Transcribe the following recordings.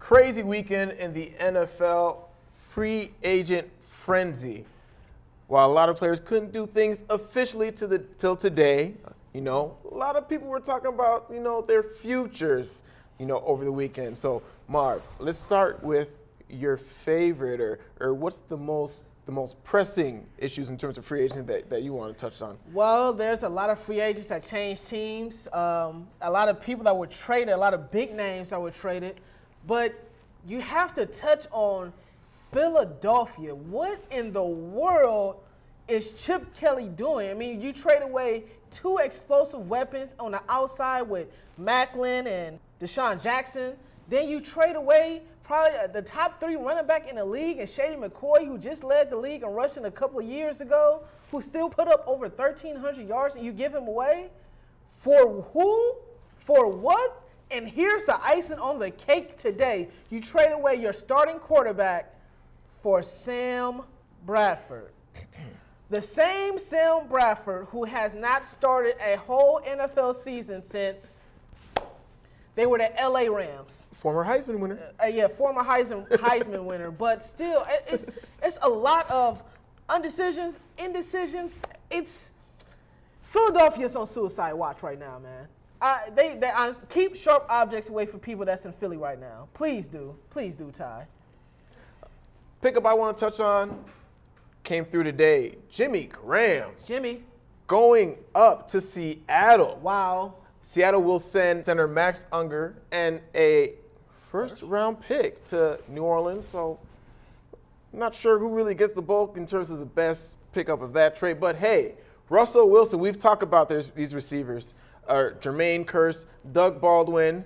crazy weekend in the NFL free agent frenzy. While a lot of players couldn't do things officially till today, a lot of people were talking about, their futures, over the weekend. So, Marv, let's start with your favorite or what's the most pressing issues in terms of free agents that you want to touch on? Well, there's a lot of free agents that changed teams, a lot of people that were traded, a lot of big names that were traded. But you have to touch on Philadelphia. What in the world is Chip Kelly doing? I mean, you trade away two explosive weapons on the outside with Macklin and Deshaun Jackson. Then you trade away probably the top 3 running back in the league, and Shady McCoy, who just led the league in rushing a couple of years ago, who still put up over 1,300 yards, and you give him away? For who? For what? And here's the icing on the cake today. You trade away your starting quarterback for Sam Bradford. The same Sam Bradford who has not started a whole NFL season since they were the LA Rams. Former Heisman winner. Former Heisman winner. But still, it's a lot of indecisions. It's Philadelphia's on suicide watch right now, man. They honestly keep sharp objects away from people that's in Philly right now. Please do, Ty. Pickup I want to touch on came through today. Jimmy Graham. Going up to Seattle. Wow. Seattle will send center Max Unger and a first-round pick to New Orleans. So I'm not sure who really gets the bulk in terms of the best pickup of that trade. But, hey, Russell Wilson, we've talked about these receivers. Jermaine Kearse, Doug Baldwin.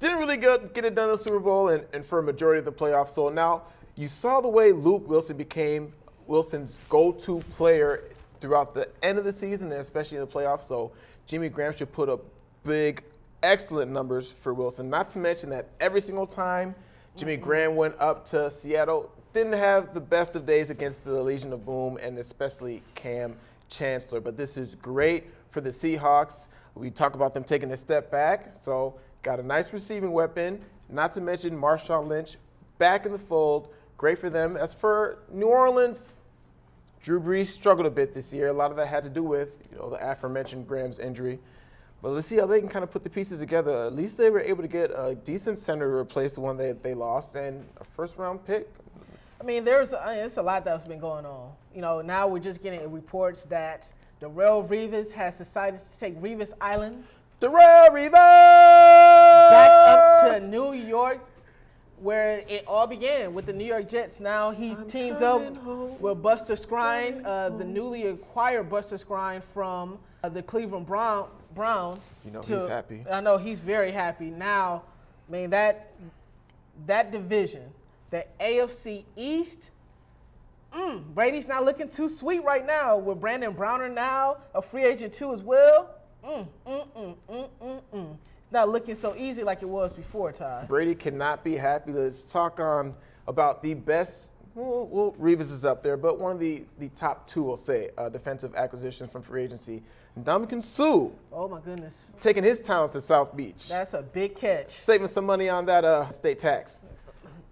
Didn't really get it done in the Super Bowl and for a majority of the playoffs. So now you saw the way Luke Wilson became Wilson's go-to player throughout the end of the season and especially in the playoffs. So Jimmy Graham should put up big, excellent numbers for Wilson. Not to mention that every single time Jimmy Graham went up to Seattle, didn't have the best of days against the Legion of Boom and especially Cam Chancellor. But this is great for the Seahawks. We talk about them taking a step back. So got a nice receiving weapon. Not to mention Marshawn Lynch back in the fold. Great for them. As for New Orleans, Drew Brees struggled a bit this year. A lot of that had to do with, the aforementioned Graham's injury. But let's see how they can kind of put the pieces together. At least they were able to get a decent center to replace the one they lost and a first-round pick. I mean, there's a lot that's been going on. Now we're just getting reports that Darrelle Revis has decided to take Revis Island. Darrelle Revis! Back up to New York, where it all began with the New York Jets. Now he teams up with Buster Skrine, the newly acquired Buster Skrine from the Cleveland Browns. He's happy. I know he's very happy. Now, that division, the AFC East, Brady's not looking too sweet right now with Brandon Browner now, a free agent too as well. It's not looking so easy like it was before, Ty. Brady cannot be happy. Let's talk about the best. Well, Revis is up there, but one of the top 2, we'll say, defensive acquisitions from free agency. Ndamukong Suh. Oh, my goodness. Taking his talents to South Beach. That's a big catch. Saving some money on that state tax.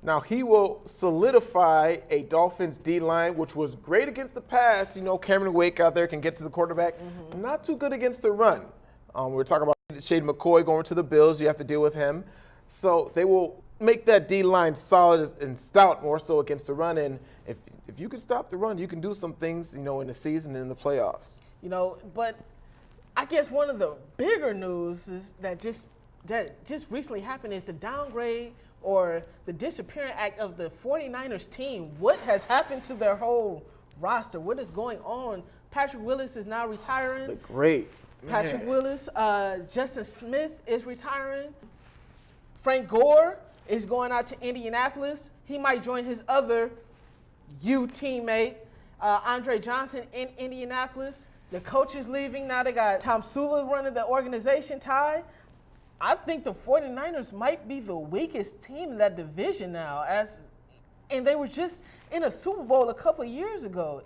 Now, he will solidify a Dolphins D-line, which was great against the pass. Cameron Wake out there can get to the quarterback. Not too good against the run. We're talking about Shady McCoy going to the Bills. You have to deal with him. So they will make that D-line solid and stout more so against the run. And if you can stop the run, you can do some things, in the season and in the playoffs. But I guess one of the bigger news is that just recently happened is the downgrade or the disappearing act of the 49ers team. What has happened to their whole roster? What is going on? Patrick Willis is now retiring. Great. Patrick Willis. Justin Smith is retiring. Frank Gore is going out to Indianapolis. He might join his other teammate, Andre Johnson, in Indianapolis. The coach is leaving. Now they got Tom Sula running the organization, Ty. I think the 49ers might be the weakest team in that division now, and they were just in a Super Bowl a couple of years ago.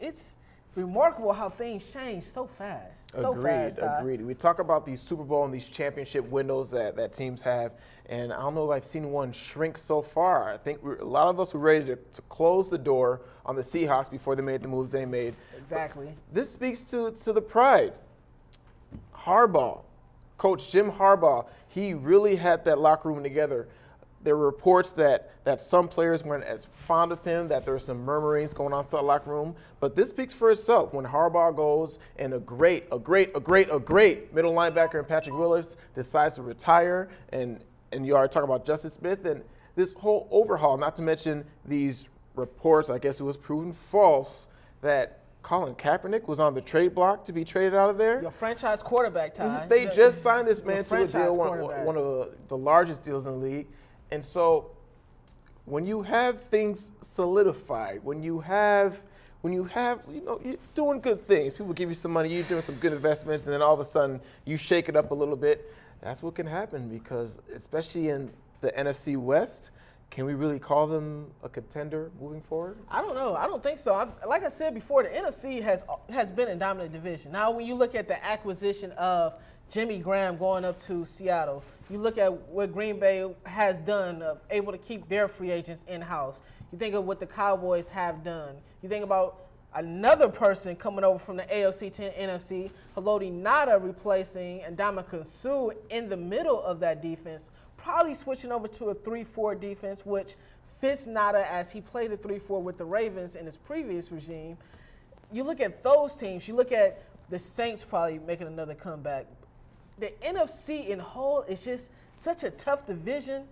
remarkable how things change so fast. So fast, Ty. Agreed. We talk about these Super Bowl and these championship windows that teams have, and I don't know if I've seen one shrink so far. I think a lot of us were ready to close the door on the Seahawks before they made the moves they made. Exactly. But this speaks to the pride. Harbaugh, Coach Jim Harbaugh, he really had that locker room together. There were reports that some players weren't as fond of him, that there were some murmurings going on inside the locker room. But this speaks for itself. When Harbaugh goes and a great middle linebacker in Patrick Willis decides to retire, and you already talk about Justice Smith, and this whole overhaul, not to mention these reports, I guess it was proven false, that Colin Kaepernick was on the trade block to be traded out of there. Your franchise quarterback, Ty. They just signed this man to a deal, quarterback. one of the largest deals in the league. And so when you have things solidified, when you have, you're doing good things, people give you some money, you're doing some good investments, and then all of a sudden you shake it up a little bit, that's what can happen, because especially in the NFC West, can we really call them a contender moving forward? I don't know. I don't think so. Like I said before, the NFC has been a dominant division. Now, when you look at the acquisition of Jimmy Graham going up to Seattle, you look at what Green Bay has done, able to keep their free agents in-house. You think of what the Cowboys have done. You think about another person coming over from the AFC to the NFC, Haloti Ngata replacing Ndamukong Suh in the middle of that defense, probably switching over to a 3-4 defense, which fits Ngata as he played a 3-4 with the Ravens in his previous regime. You look at those teams. You look at the Saints probably making another comeback. The NFC in whole is just such a tough division.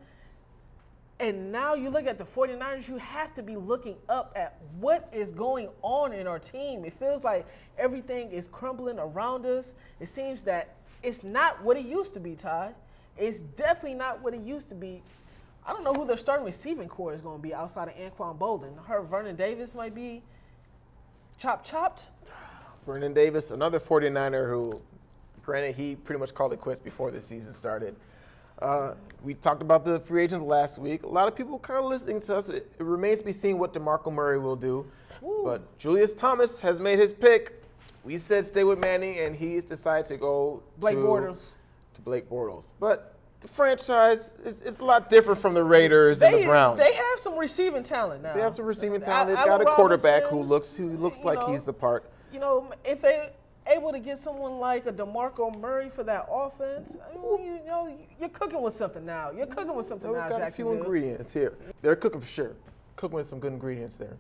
And now you look at the 49ers, you have to be looking up at what is going on in our team. It feels like everything is crumbling around us. It seems that it's not what it used to be, Ty. It's definitely not what it used to be. I don't know who their starting receiving core is going to be outside of Anquan Bolden. I heard Vernon Davis might be chopped. Vernon Davis, another 49er who, granted, he pretty much called it quits before the season started. We talked about the free agents last week. A lot of people kind of listening to us. It remains to be seen what DeMarco Murray will do. Ooh. But Julius Thomas has made his pick. We said stay with Manning, and he's decided to go Blake Bortles. To Blake Bortles. But the franchise is a lot different from the Raiders and the Browns. They have some receiving talent now. They have some receiving talent. They've got a quarterback who looks like he's the part. You know, if they able to get someone like a DeMarco Murray for that offense, you're cooking with something now. You're cooking with something now, Got a few ingredients here. They're cooking for sure. Cooking with some good ingredients there.